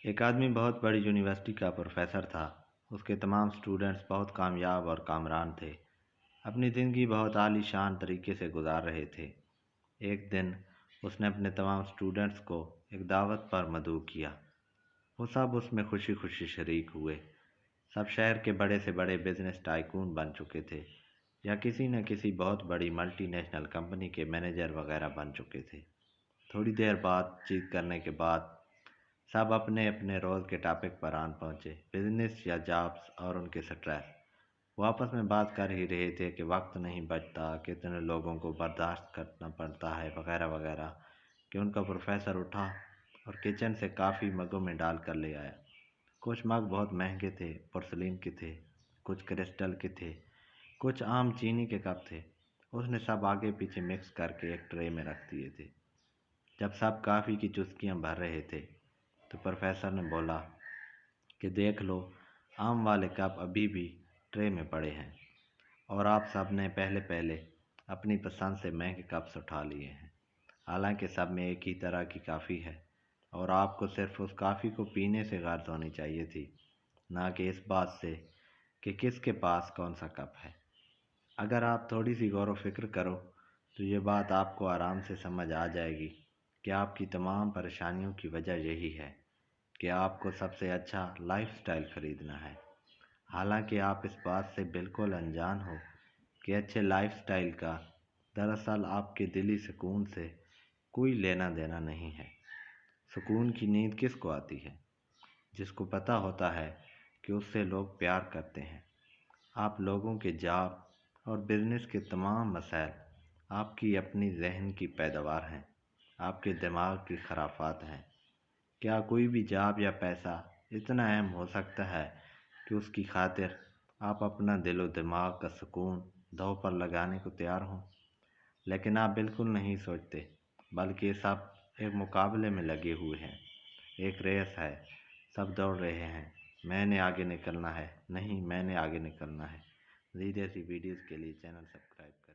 ایک آدمی بہت بڑی یونیورسٹی کا پروفیسر تھا۔ اس کے تمام اسٹوڈنٹس بہت کامیاب اور کامران تھے، اپنی زندگی بہت عالی شان طریقے سے گزار رہے تھے۔ ایک دن اس نے اپنے تمام اسٹوڈنٹس کو ایک دعوت پر مدعو کیا۔ وہ سب اس میں خوشی خوشی شریک ہوئے۔ سب شہر کے بڑے سے بڑے بزنس ٹائکون بن چکے تھے یا کسی نہ کسی بہت بڑی ملٹی نیشنل کمپنی کے مینیجر وغیرہ بن چکے تھے۔ تھوڑی دیر بات چیت کرنے کے بعد سب اپنے اپنے روز کے ٹاپک پر آن پہنچے، بزنس یا جابس اور ان کے سٹریس۔ وہ آپس میں بات کر ہی رہے تھے کہ وقت نہیں بچتا، کتنے لوگوں کو برداشت کرنا پڑتا ہے وغیرہ وغیرہ، کہ ان کا پروفیسر اٹھا اور کچن سے کافی مگوں میں ڈال کر لے آیا۔ کچھ مگ بہت مہنگے تھے، پورسلین کے تھے، کچھ کرسٹل کے تھے، کچھ عام چینی کے کپ تھے۔ اس نے سب آگے پیچھے مکس کر کے ایک ٹرے میں رکھ دیے تھے۔ جب سب کافی کی چسکیاں بھر رہے تھے تو پروفیسر نے بولا کہ دیکھ لو، عام والے کپ ابھی بھی ٹرے میں پڑے ہیں اور آپ سب نے پہلے اپنی پسند سے مہنگے کپس اٹھا لیے ہیں، حالانکہ سب میں ایک ہی طرح کی کافی ہے اور آپ کو صرف اس کافی کو پینے سے غرض ہونی چاہیے تھی، نہ کہ اس بات سے کہ کس کے پاس کون سا کپ ہے۔ اگر آپ تھوڑی سی غور و فکر کرو تو یہ بات آپ کو آرام سے سمجھ آ جائے گی کہ آپ کی تمام پریشانیوں کی وجہ یہی ہے کہ آپ کو سب سے اچھا لائف سٹائل خریدنا ہے، حالانکہ آپ اس بات سے بالکل انجان ہو کہ اچھے لائف سٹائل کا دراصل آپ کے دلی سکون سے کوئی لینا دینا نہیں ہے۔ سکون کی نیند کس کو آتی ہے؟ جس کو پتہ ہوتا ہے کہ اس سے لوگ پیار کرتے ہیں۔ آپ لوگوں کے جاب اور بزنس کے تمام مسائل آپ کی اپنی ذہن کی پیداوار ہیں، آپ کے دماغ کی خرافات ہیں۔ کیا کوئی بھی جاب یا پیسہ اتنا اہم ہو سکتا ہے کہ اس کی خاطر آپ اپنا دل و دماغ کا سکون داؤ پر لگانے کو تیار ہوں؟ لیکن آپ بالکل نہیں سوچتے، بلکہ سب ایک مقابلے میں لگے ہوئے ہیں، ایک ریس ہے، سب دوڑ رہے ہیں، میں نے آگے نکلنا ہے، نہیں میں نے آگے نکلنا ہے۔ مزید ایسی ویڈیوز کے لیے چینل سبسکرائب کریں۔